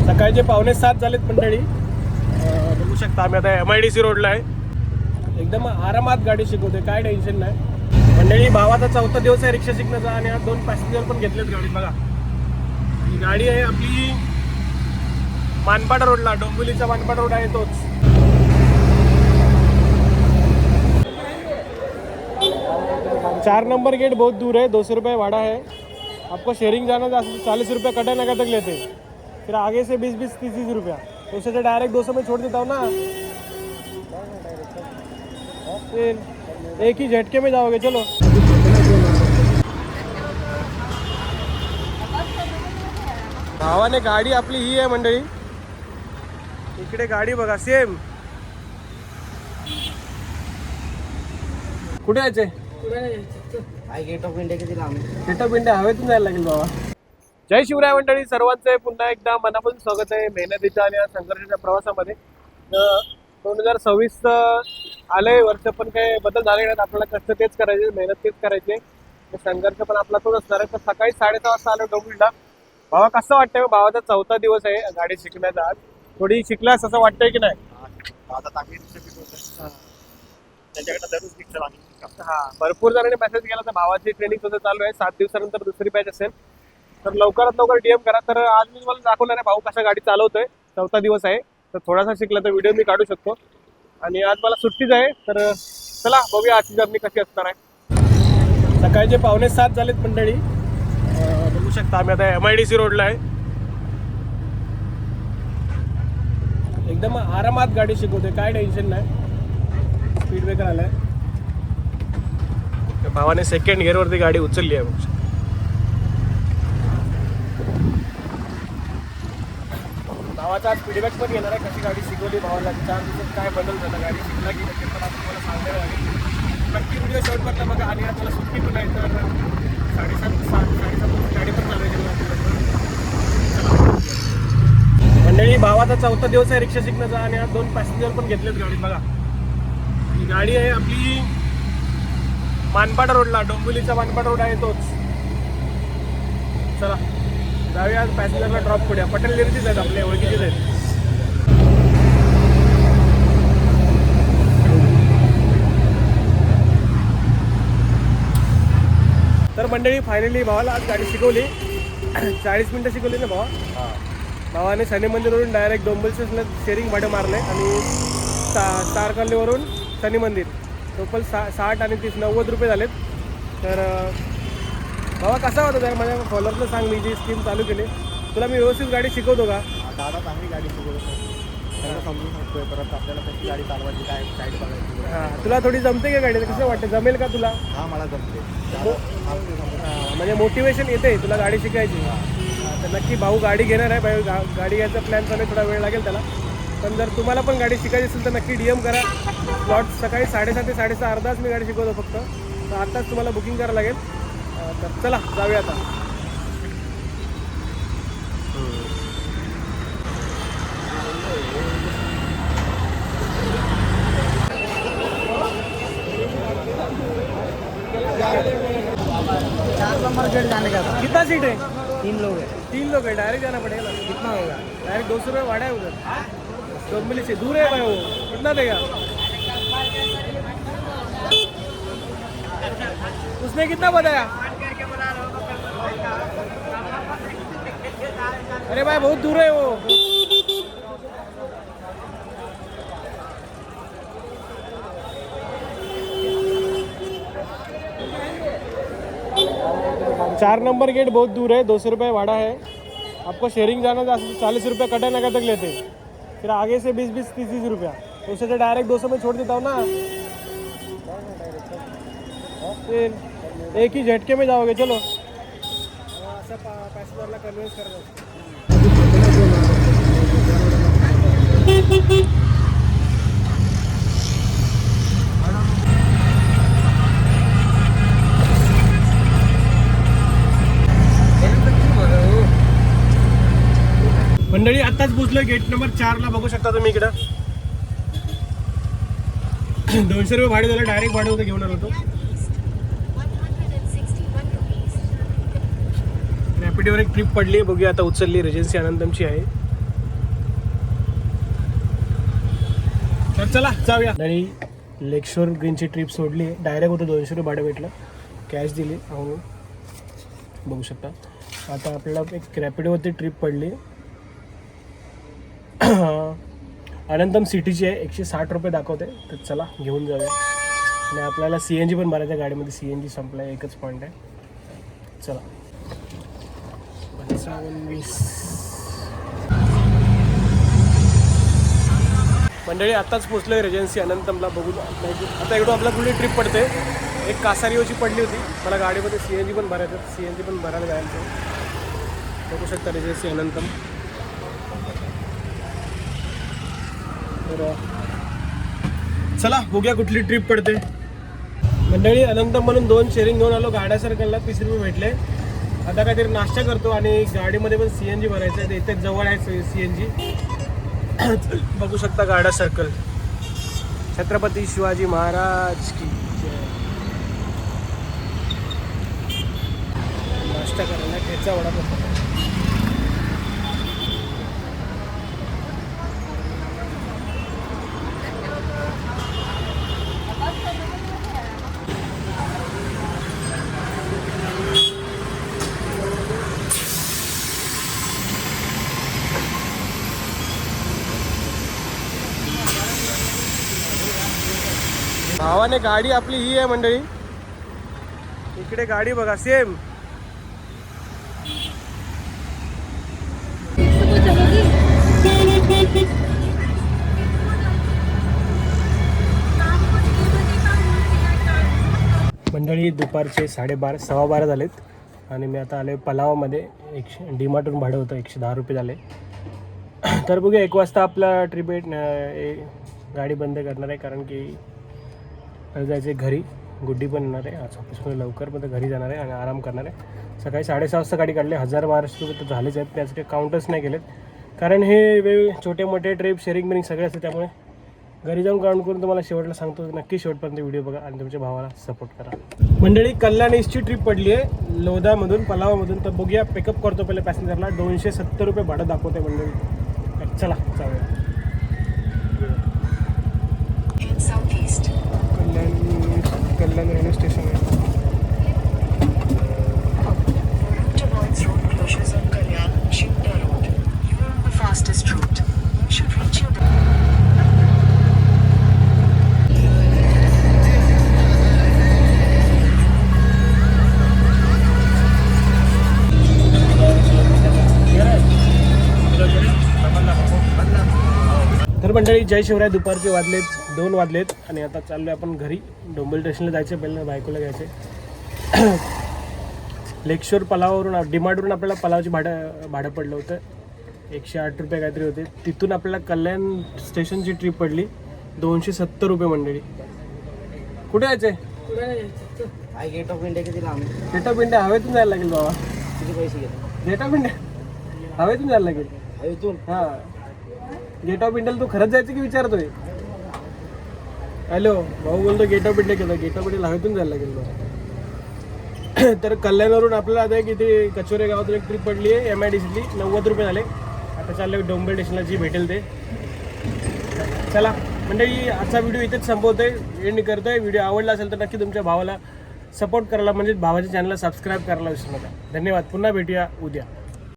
सकाळचे 6:45 झालेत मंडळी. बघू शकता आम्ही आता MIDC रोडला आहे. एकदम आरामात गाडी शिकवते, काय टेन्शन नाही मंडळी. भावाचा 4था दिवस आहे रिक्षा शिकण्याचा आणि आज 2 पॅसेंजर पण घेतलेत गाडीत. बघा ही गाडी आहे आपली मानपाडा रोडला, डोंबिवलीचा मानपाडा रोड आहे तोच. चार नंबर गेट बहुत दूर है, 200 रुपये भाड़ा है. आपको शेयरिंग जाना था 40 रुपये कटा नगर तक लेते, फिर आगे से 20-30 रुपया. तो उसे डायरेक्ट 200 में छोड़ देता हूँ ना. फिर एक ही झटके में जाओगे. चलो भावाने गाडी आपली ही आहे मंडळी. इकडे गाडी बघा सेम. कुठे यायचे? गेट ऑफ इंडिया किती लांब? गेट ऑफ इंडिया हवेतून जायला लागेल बाबा. जय शिवराय मंडळी, सर्वांचे पुन्हा एकदा मनापासून स्वागत आहे मेहनतीच्या आणि संघर्षाच्या प्रवासामध्ये. 2026 आलंय वर्ष, पण काही बदल झाले नाहीत. आपल्याला कष्ट तेच करायचे, मेहनत तेच करायचे, संघर्ष पण आपला तोच असणार आहे. तर सकाळी 6:30 वाजता आलो डोंबिवलीला. भावा कसं वाटतंय? भावाचा 4था दिवस आहे गाडी शिकण्याचा. आज थोडी शिकलास असं वाटतंय की नाही? हा, भरपूर जणांनी मेसेज केला तर भावाची ट्रेनिंग कसं चालू आहे. 7 दिवसानंतर दुसरी बॅच असेल, तर लवकरात लवकर DM करा. तर आज मी तुम्हाला दाखवणार आहे भाऊ कशा गाडी चालवतोय. 4था दिवस आहे, तर थोडासा शिकला तर व्हिडिओ मी काढू शकतो. आणि आज मला सुट्टीच आहे, तर चला बघूया आजची जर्नी कशी असणार आहे. सकाळचे 6:45 झालेत मंडळी. बघू शकता आम्ही आता MIDC रोडला आहे. एकदम आरामात गाडी शिकवते, काय टेन्शन नाही. स्पीड ब्रेकर आलाय. भावाने सेकंड गिअरवरती गाडी उचलली आहे. भावाचा फीडबॅक पण घेणार आहे, कशी गाडी शिकवली भावाला, 4 दिवसात काय बदल झाला, गाडी शिकला की नक्की पण आपण तुम्हाला सांगायला लागेल. नक्की व्हिडिओ शॉर्ट करता बघा. आणि आज मला सुट्टी पण आहे, तर 7:30 गाडी पण चालवायची मंडळी. भावाचा 4था दिवस आहे रिक्षा शिकण्याचा आणि आज 2 पॅसेंजर पण घेतलेत गाडीत. बघा ही गाडी आहे आपली मानपाडा रोडला, डोंबिवलीचा मानपाडा रोड आहे तोच. चला जाऊया, आज पॅसेंजरला ड्रॉप करूया. पटेल लिरतीच आहेत, आपल्या ओळखीचेच आहेत. तर मंडळी फायनली भावाला आज गाडी शिकवली. 40 मिनटं शिकवली ना भावा. भावाने शनी मंदिरवरून डायरेक्ट डोंबिवलीला शेअरिंग भाडं मारले आणि स्टार कॉलनीवरून शनी मंदिर टोटल 60 आणि 30 90 रुपये झालेत. तर बाबा कसा होता त्या माझ्या फॉलोअरला सांग, मी जी स्कीम चालू केली तुला मी व्यवस्थित गाडी शिकवतो का? दादा चांगली गाडी शिकवतो, त्यांना समजून सांगतोय. परत आपल्याला कशी गाडी चालवायची, काय साईड बघायची. हां, तुला थोडी जमते का गाडी? कसं वाटतं, जमेल का तुला? हा मला जमते. म्हणजे मोटिवेशन येते तुला गाडी शिकायची. तर नक्की भाऊ गाडी घेणार आहे. भाऊ गाडी घ्यायचा प्लॅन चालू आहे, थोडा वेळ लागेल त्याला. पण जर तुम्हाला पण गाडी शिकायची असेल तर नक्की DM करा. स्लॉट सकाळी 7:30 ते 6:30 अर्धा तास मी गाडी शिकवतो फक्त. तर आत्ताच तुम्हाला बुकिंग करावं लागेल. तर चला जाऊया आता. गेट जाने का था. कितना सीट है? 3 लोग है. 3 लोग है, डायरेक्ट जाना पड़ेगा. कितना होगा? डायरेक्ट 200 रुपये भाड़ा है उधर. डोंबिवली से दूर है भाई, वो कितना देगा? उसने कितना बताया? अरे भाई बहुत दूर है वो. चार नंबर गेट बहुत दूर है, 200 रुपये भाड़ा है. आपको शेयरिंग जाना था 40 रुपये कटा नगर तक लेते, फिर आगे से 20-30 रुपया. तो उसे डायरेक्ट 200 में छोड़ देता हूँ ना. फिर एक ही झटके में जाओगे. चलो असं पॅसेंजरला कन्व्हिन्स करतो. मंडळी आत्ताच पोहोचलो गेट नंबर 4ला. बघू शकता तुम्ही इकडं 200 रुपये भाडे झालं. डायरेक्ट भाडे होतं, घेऊन आलो होतो. रॅपिडोवर एक ट्रिप पडली, बघूया आता उचलली. रेजन्सी आनंदमची आहे. तर चला जाऊया. आणि लेकशोर ग्रीनची ट्रिप सोडली. डायरेक्ट होतं 200 रुपये भाडं भेटलं. कॅश दिली म्हणून बघू शकता. आता आपल्याला एक रॅपिडोवरती ट्रिप पडली. अनंतम सिटीची आहे. 160 रुपये दाखवते. तर चला घेऊन जाऊया. आणि आपल्याला CNG पण भरायचं आहे गाडीमध्ये. CNG संपला आहे. एकच पॉईंट आहे. चला 55-20 मंडळी आत्ताच पोचलो आहे रेजन्सी अनंतमला. बघू आता इकडून आपला पुढे ट्रिप पडते. एक कासारीवची पडली होती. मला गाडीमध्ये CNG पण भरायचं. CNG पण भरायला जायचं. बघू शकता रेजन्सी अनंतम. तर चला बघूया कुठली ट्रिप पडते. मंडळी अनंतम म्हणून 2 शेअरिंग घेऊन आलो. गाड्या सर्कलला 30 रुपये भेटले. आता काहीतरी नाश्ता करतो आणि गाडीमध्ये पण CNG भरायचं आहे. इथे जवळ आहे CNG. बघू शकता गाडा सर्कल. छत्रपती शिवाजी महाराज की जय. नाश्ता करायला ठेचा वडापाव. भावाने गाडी आपली ही आहे मंडळी. इकडे गाडी बघा सेम. मंडळी दुपारचे 12:30 12:15 झालेत. आणि मी आता आले पलावामध्ये. डीमार्टवरून भाडं होतं 110 रुपये झाले. तर बघूया 1 वाजता आपला ट्रिप गाडी बंद करणार आहे. कारण की जायचं आहे घरी. गुड्डी पण येणार आहे आज ऑफिसमध्ये लवकर. पण घरी जाणार आहे आणि आराम करणार आहे. सकाळी 6:30 वाजता गाडी काढली. 1000-1200 रुपये तर झालेच आहेत. त्याचे काही काउंटच नाही केलेत. कारण हे छोटे मोठे ट्रिप शेअरिंग बिरिंग सगळे असते. त्यामुळे घरी जाऊन काउंट करून तुम्हाला शेवटला सांगतो. नक्की शेवटपर्यंत व्हिडिओ बघा आणि तुमच्या भावाला सपोर्ट करा. मंडळी कल्याण ईस्टची ट्रिप पडली आहे लोधामधून पलावामधून. तर बघूया पिकअप करतो पहिले पॅसेंजरला. 270 रुपये भाडं दाखवते मंडळी. चला जाऊया. कल्याण रेल्वे स्टेशन आहे. तर मंडळी जय शिवराय. दुपारचे वाजलेत 2 वाजलेत आणि आता चाललो आहे आपण घरी. डोंबिवली स्टेशनला जायचं. पहिलं बायकोला घ्यायचं. लेकशोर पलावावरून डीमार्टवरून आपल्याला पलावची भाडं पडलं होतं 108 रुपये काहीतरी होते. तिथून आपल्याला कल्याण स्टेशनची ट्रिप पडली 270 रुपये मंडळी. कुठे जायचं आहे? गेट ऑफ इंडिया किती लांब? गेट ऑफ इंडिया हवेतून जायला लागेल बाबा. किती पैसे घेतो? गेट ऑफ इंडिया हवेतून जायला लागेल. हवेतून? हां. गेट ऑफ इंडियाला तू खरंच जायचं की विचारतोय? हॅलो भाऊ बोलतो गेट ऑफ इंडिया केलं. गेट ऑफ इंडियाला हवेतून जायला लागेल बाबा. तर कल्याणवरून आपल्याला आता किती कचोरे गावातून एक ट्रिप पडली आहे MIDCतली. 90 रुपये झाले. आता चाललं डोंबिवली स्टेशनला जी भेटेल ते. चला मंडळी आजचा व्हिडिओ इथेच संपवतोय. एंड करतोय. व्हिडिओ आवडला असेल तर नक्की तुमच्या भावाला सपोर्ट करायला म्हणजे भावाच्या चॅनलला सबस्क्राईब करायला विसरू नका. धन्यवाद. पुन्हा भेटूया उद्या.